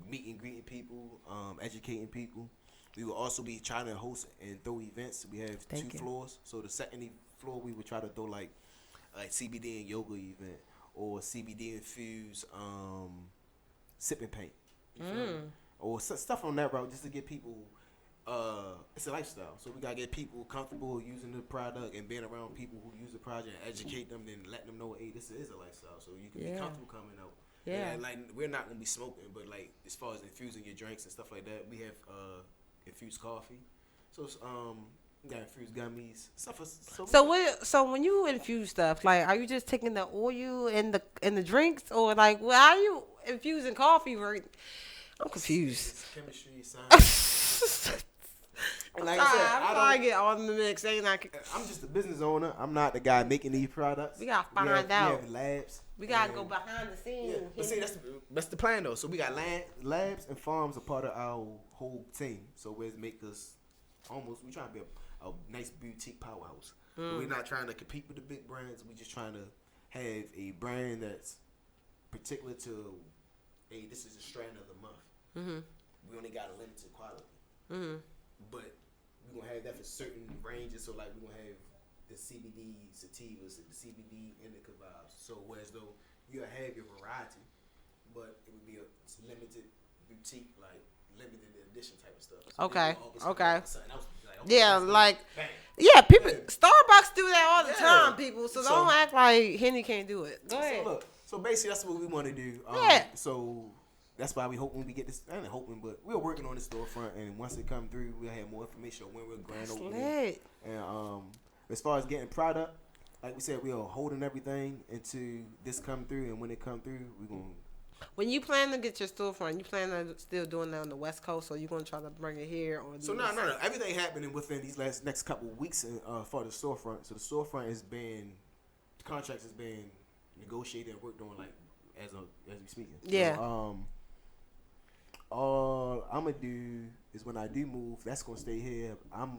meeting, greeting people, educating people. We will also be trying to host and throw events. We have Thank two you. floors. So the second floor, we would try to throw like a CBD and yoga event or CBD infused sipping paint. You feel me? Or stuff on that route just to get people. It's a lifestyle, so we gotta get people comfortable using the product and being around people who use the product and educate them, then let them know, hey, this is a lifestyle, so you can be comfortable coming out. Yeah. And, like, we're not gonna be smoking, but like as far as infusing your drinks and stuff like that, we have infused coffee. So it's, we got infused gummies, stuff. So when you infuse stuff, like, are you just taking the oil in the drinks, or like, well, how are you infusing coffee? Right? I'm confused. It's chemistry, science. And like I said, I get all in the mix. Ain't like I'm just a business owner. I'm not the guy making these products. We gotta find have out. We have labs. we gotta and- go behind the scenes. Yeah, but see, that's the plan though. So we got labs and farms are part of our whole team. So we make us we trying to be a nice boutique powerhouse. We're not trying to compete with the big brands. We just trying to have a brand that's particular to, hey, this is a strand of the month. We only got a limited quality, but we're gonna have that for certain ranges. So like we're gonna have the CBD sativas, the CBD indica vibes. So whereas though you'll have your variety, but it would be a limited boutique, like limited edition type of stuff. So Okay, then we'll always okay. have something else, like, okay, Yeah, that's like bang. yeah, people. Starbucks do that all the Yeah. time, people. So don't act like Henny can't do it. Go ahead. So look, so basically that's what we want to do. Yeah. So that's why we hoping we get this. I ain't hoping, but we're working on the storefront, and once it come through, we'll have more information on when we're grand opening. Lit. And as far as getting product, like we said, we are holding everything until this come through, and when it come through, we're gonna. When you plan to get your storefront, you plan on still doing that on the West Coast, or you gonna try to bring it here? Or So no. Everything happening within these next couple of weeks for the storefront. So the storefront the contracts has been negotiated and worked on like as we speaking. Yeah. So, all I'm gonna do is when I do move, that's gonna stay here. I'm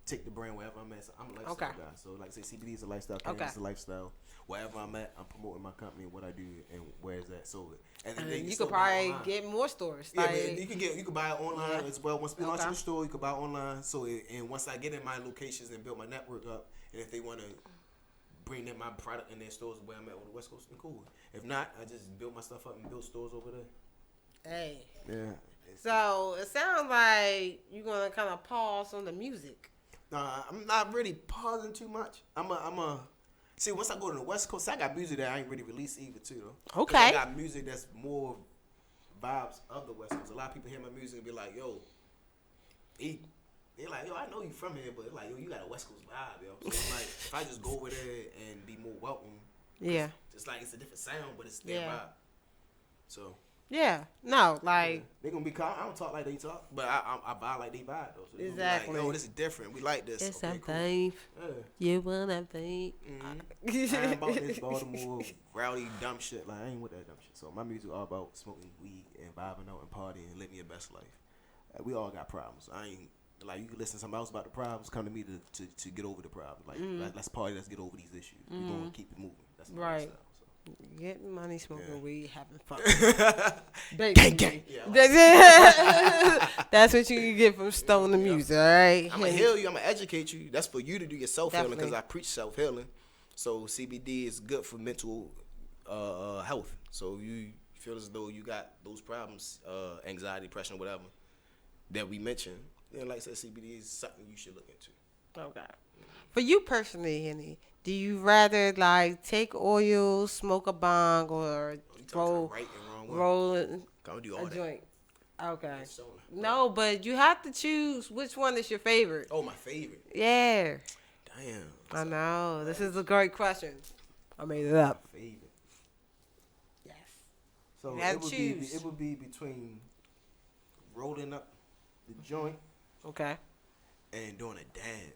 take the brand wherever I'm at. So I'm a lifestyle guy. So like I say, CBD is a lifestyle. Cannabis is a lifestyle. Wherever I'm at, I'm promoting my company and what I do and where's that. So and then you could probably get more stores. Yeah, Like, but you can buy it online as well. Once we launch Okay. the store, you can buy it online. So and once I get in my locations and build my network up, and if they want to bring in my product in their stores where I'm at on the West Coast, then cool. If not, I just build my stuff up and build stores over there. hey. Yeah. So it sounds like you're gonna kind of pause on the music. Nah, I'm not really pausing too much. I'm a see. Once I go to the West Coast, I got music that I ain't really released either too though. 'Cause Okay. I got music that's more vibes of the West Coast. A lot of people hear my music and be like, yo, they're like, yo, I know you from here, but like, yo, you got a West Coast vibe, yo. So I'm like, if I just go over there and be more welcome, Yeah. it's like it's a different sound, but it's their vibe. So. Yeah. No, like. They gonna be calm. I don't talk like they talk, but I vibe like they vibe though. So Exactly. Like, yo, this is different. We like this. It's okay, a cool. vape. Yeah. You wanna vape? I ain't about this Baltimore rowdy dumb shit. Like I ain't with that dumb shit. So my music all about smoking weed and vibing out and partying and living your best life. We all got problems. I ain't like you can listen to somebody else about the problems. Come to me to get over the problem. Like let's party. Let's get over these issues. We gonna keep it moving. That's my Right. style. Getting money, smoking weed, having fun. Gang, gang. That's what you can get from stoner music, all right? I'm gonna heal you. I'm gonna educate you. That's for you to do your self healing because Definitely. I preach self healing. So CBD is good for mental health. So you feel as though you got those problems, anxiety, depression, whatever that we mentioned. Then, like I said, CBD is something you should look into. Okay. For you personally, Henny, do you rather like take oil, smoke a bong, or roll Right and wrong one. roll Go do all a that. joint? Okay. So, No, but you have to choose which one is your favorite. oh, my favorite. Yeah. Damn. I know. This is a great question. I made it up. Favorite. Yes. So You have it to would choose. be between rolling up the joint Okay. and doing a dab.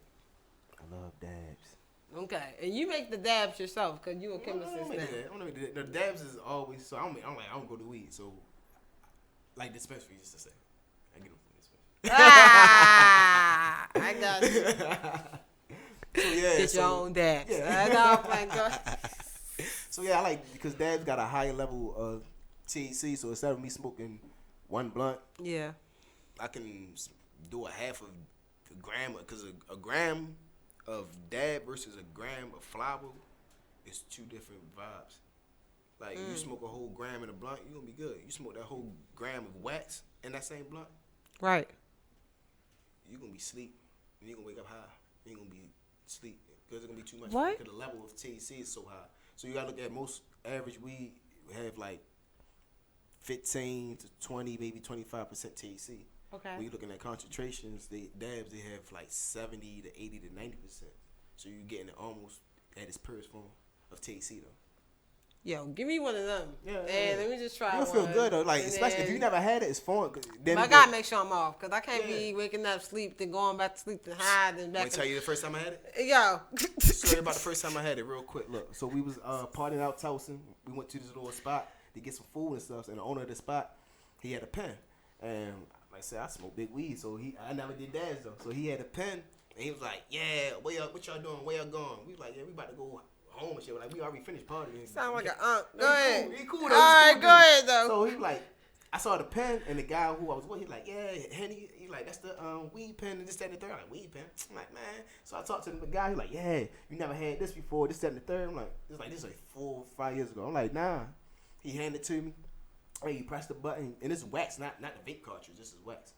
I love dabs. Okay. And you make the dabs yourself because you a chemist I don't now. make that. I don't make that. The dabs is always so. I'm like I don't go to weed. So like dispensary just to say, I get them from dispensary. I got you. So yeah, Get your own dabs. Yeah. I know, man. Go. So yeah, I like because dabs got a higher level of THC. So instead of me smoking one blunt, Yeah. I can do a half of a gram because a gram of dab versus a gram of flower is two different vibes. Like you smoke a whole gram in a blunt, you gonna be good. You smoke that whole gram of wax in that same blunt, Right. you gonna be sleep. And you gonna wake up high. You gonna be sleep because it's gonna be too much. What? Because the level of THC is so high. So you gotta look at most average weed have like 15 to 20, maybe 25% THC. Okay. When you're looking at concentrations, dabs they have like 70 to 80 to 90%. So you're getting it almost at its purest form of THC though. Yo, give me one of them. Yeah, And let me just try You'll one. feel good though, like And especially if then- you never had it, it's fun. Then But I you gotta go- make sure I'm off because I can't be waking up, sleep, then going back to sleep, then high, then back. Let me tell you the first time I had it. Yo. Story about the first time I had it, real quick. Look, so we was partying out Towson. We went to this little spot to get some food and stuff. And the owner of the spot, he had a pen, and like I said, I smoke big weed, so I never did dabs though. So he had a pen, and he was like, "Yeah, what y'all doing? Where y'all going?" We was like, "Yeah, we about to go home and shit." Like we already finished partying. Sound like an aunt. Go He ahead. cool, he cool, though. All He's right, cool, go dude. ahead though. So he was like, I saw the pen, and the guy who I was with, he like, "Yeah, Henny," he like, "That's the weed pen and this, that, and the third." I'm like, "Weed pen?" I'm like, "Man." So I talked to the guy. He like, "Yeah, you never had this before. This, that, and the third." I'm like, this is like 4 or 5 years ago." I'm like, "Nah." He handed it to me. Hey, you press the button, and it's wax, not the vape cartridge. This is wax,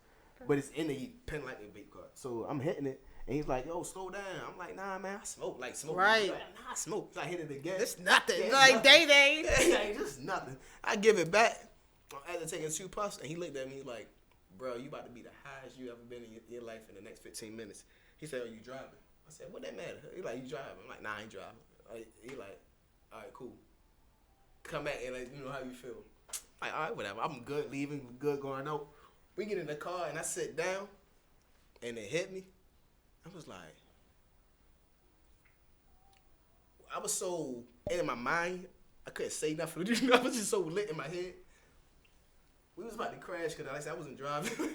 but it's in the pen like a vape card. So I'm hitting it, and he's like, "Yo, slow down." I'm like, "Nah, man, I smoke like smoke." Right. He's like, "Nah, I smoke." So I hit it again. It's nothing. Yeah, it's Like nothing. day. Yeah, just nothing. I give it back after taking 2 puffs, and he looked at me like, "Bro, you about to be the highest you ever been in your life in the next 15 minutes." He said, "Are you driving?" I said, "What that matter?" He like, "You driving?" I'm like, "Nah, I ain't driving." He like, "All right, cool. Come back and let me know how you feel." Like, all right, whatever. I'm good leaving, good going out. We get in the car and I sit down, and it hit me. I was like, I was so in my mind, I couldn't say nothing. I was just so lit in my head. We was about to crash because, like I said, I wasn't driving.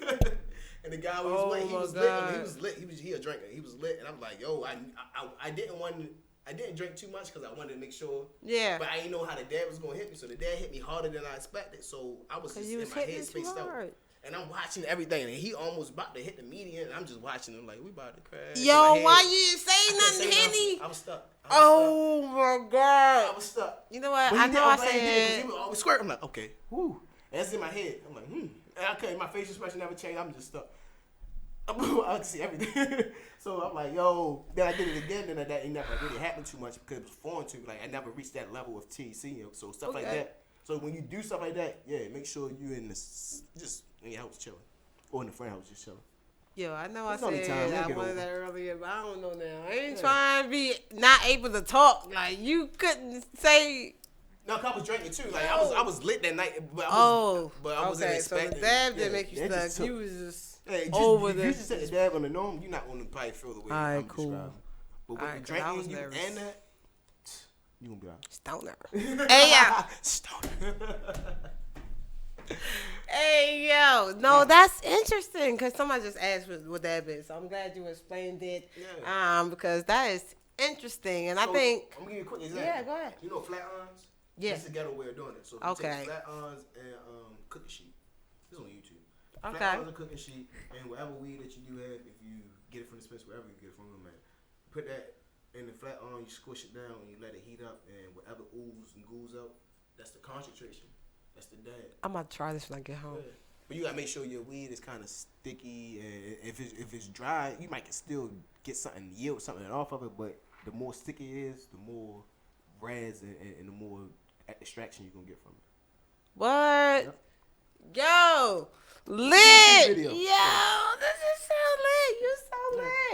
And the guy we was with, he my was God. lit. He was lit. He a drinker. He was lit. And I'm like, yo, I didn't drink too much because I wanted to make sure. Yeah. But I didn't know how the dad was gonna hit me. So the dad hit me harder than I expected. So I was just you in was my head hitting it too spaced out. hard. And I'm watching everything. And he almost about to hit the median. And I'm just watching him like, we about to crash. Yo, In my head, why you didn't say I couldn't nothing, say Henny? I was stuck. Oh my I God. was stuck. You know what? But I he know did- I I'm glad he did, 'cause said. he was always squirt. I'm like, okay, whoo. And that's in my head. I'm like, And I couldn't. My facial expression never changed. I'm just stuck. I can see everything. So I'm like, yo. Then I did it again. And that it never really happened too much because it was foreign to me. Like I never reached that level of THC. So stuff like Okay. that. So when you do stuff like that, yeah, make sure you just in your house chilling, or in the friend house just chilling. Yo, I know It's I only time, said we'll I get wanted over that earlier, but I don't know now. I ain't trying to be not able to talk. Like, you couldn't say. No, I was drinking too. Like I was lit that night, but I wasn't okay. So expecting. the dab yeah, didn't make you that stuck. just took- You was just Hey, over you the. just take the dab on the norm, you're not gonna probably feel the way Alright, I'm cool. describing. But with Alright, the 'cause I was drinking you nervous. and that, you gonna be alright. Stoner. Hey, yo. Stoner. Hey, yo. No, that's interesting because somebody just asked what that is. So I'm glad you explained it. Yeah. Because that is interesting. And I So, think. I'm gonna give you a quick example. Yeah, go ahead. You know flat irons? Yeah. This is a ghetto way of doing it. So if you Okay. take flat irons and cooking sheet. This is on YouTube. Okay. Flat irons and cooking sheet and whatever weed that you do have, if you get it from the dispensary, wherever you get it from, man, put that in the flat iron, you squish it down, and you let it heat up, and whatever ooze and goos out, that's the concentration. That's the dab. I'm about to try this when I get home. Yeah. But you gotta make sure your weed is kind of sticky, and if it's dry, you might still get something yield something off of it. But the more sticky it is, the more raz and the more extraction you're gonna get from it. What? Yep. Yo, lit. video. Yo, this is so lit. You so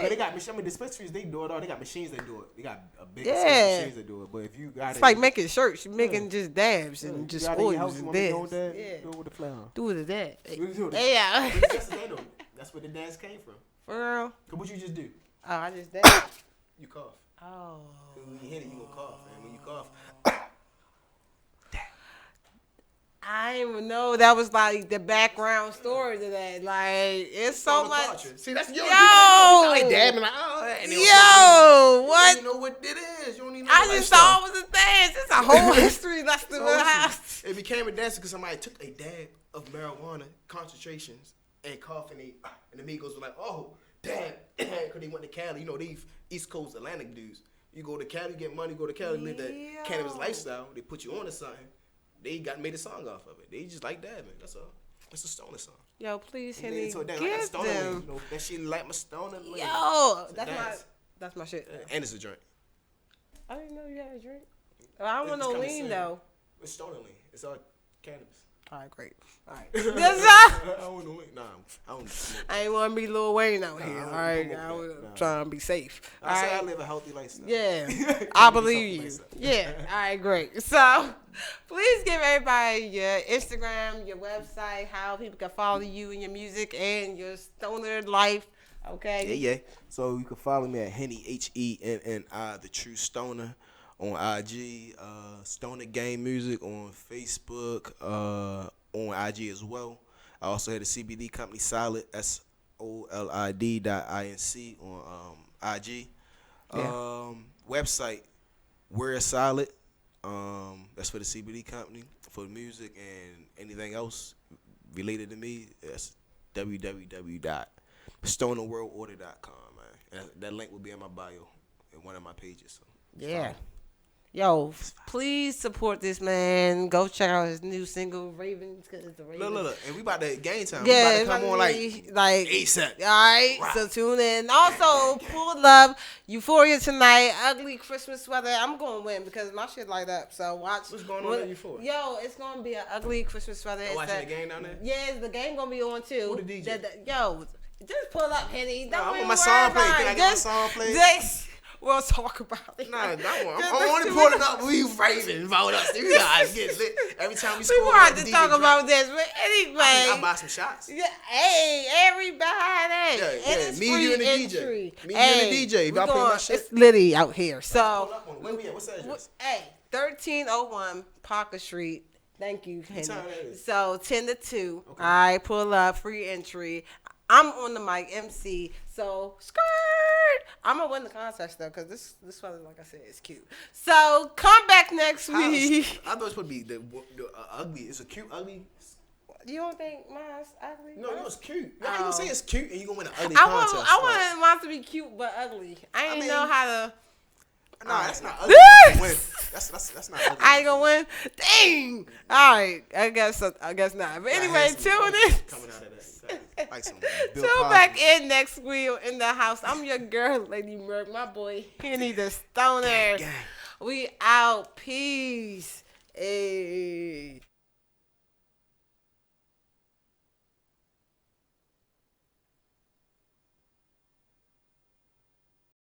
But they lit. got dispensaries, they do it all. They got machines that do it. They got a big Yeah. machines that do it. But if you got It's like making shirts. You're making just dabs and just oils and this. this. Yeah. Do it with the flower. Do it to that. Do it. Hey, yeah. But that's the thing, though. That's where the dance came from. For real? Cause what you just do, Oh, I just dabbed. you cough. Oh. When you hit it, you gonna cough, and when you cough, I didn't even know that was like the background story to that. Like, it's so on the much. culture. See, that's yo. Yo! Like dabbing, like and they don't Yo, You what? don't even know what it is. You don't even know I the just lifestyle. thought it was a dance. It's a whole history lesson So in the house. it became a dance because somebody took a dab of marijuana concentrations and coughing it, and the amigos were like, "Oh, dab," because they went to Cali. You know, these East Coast Atlantic dudes. You go to Cali, get money, go to Cali, live that cannabis lifestyle. They put you on to something. They made a song off of it. They just like dabbing. That's all. It's a stoner song. Yo, please, They made Henny, it to a dance. give Like a stoner them. lean, you know, that shit like my stoner lean. Yo, It's a that's dance. my shit. And it's a drink. I didn't know you had a drink. I don't want It's no kinda lean same. though. It's stoner lean. It's all cannabis. All right, great. All right. I That's don't want no lean. Nah, I don't smoke. I ain't want to be Lil Wayne out here. I All don't right, promote I that. was Nah. trying to be safe. All I say right. I live a healthy lifestyle. Yeah, Can't I do believe you. something Yeah, all right, great. So, please give everybody your Instagram, your website, how people can follow you and your music and your stoner life. Okay. Yeah. So you can follow me at Henny HENNI, the True Stoner, on IG, Stoner Game Music on Facebook, on IG as well. I also had a CBD company, Solid SOLID.INC on IG. Website, We're Solid. That's for the CBD company. For the music and anything else related to me, that's www.stonerworldorder.com, man. And that link will be in my bio in one of my pages. So Yeah. Yo, please support this man. Go check out his new single, Ravens, because it's the Ravens. Look, and we about to game time. Yeah, we about to come on like ASAP. All right, Right. so tune in. Also, pull up Euphoria tonight. Ugly Christmas weather. I'm going to win because my shit light up. So watch. What's going on at Euphoria? Yo, it's going to be an ugly Christmas weather. It's watching the game down there? Yeah, the game going to be on too. Who the DJ? Yo, just pull up, Henny. Nah, I Don't want even my worry song played. about Can it. I get my song played? We'll talk about it. Nah, that one. Just I'm only listen pulling to- up. We raving about us. You guys get lit every time we We score. wanted the to DJ talk drop. about this, but anyway. I buy some shots. Yeah, hey, everybody. Yeah, And it's me, you, free and the DJ. entry. Me, you, and the DJ. If we y'all play my going- shit. It's litty out here. So, Pull up on it. Where we at? What's the address? hey, 1301 Parker Street. Thank you, Henry. time that is? So, 10 to 2. Okay. All right, pull up, free entry. I'm on the mic, MC. So, skirt. I'm going to win the contest, though, because this one, like I said, is cute. So, come back next week. I thought it was supposed to be the ugly. It's a cute ugly. You don't think mine's ugly? No, Mine's- it's cute. You're not gonna say it's cute and you're gonna win an ugly I contest. want mine to be cute but ugly. I ain't mean- know how to. Nah, that's not ugly. Win. That's not ugly. I ain't gonna win. Dang. All right. I guess not. But anyway, Had some tune ugly in. coming out of that. Like some Bill Tune Cosby. back in next week in the house. I'm your girl, Lady Merc. My boy Henny the Stoner. Gang. We out. Peace. Hey.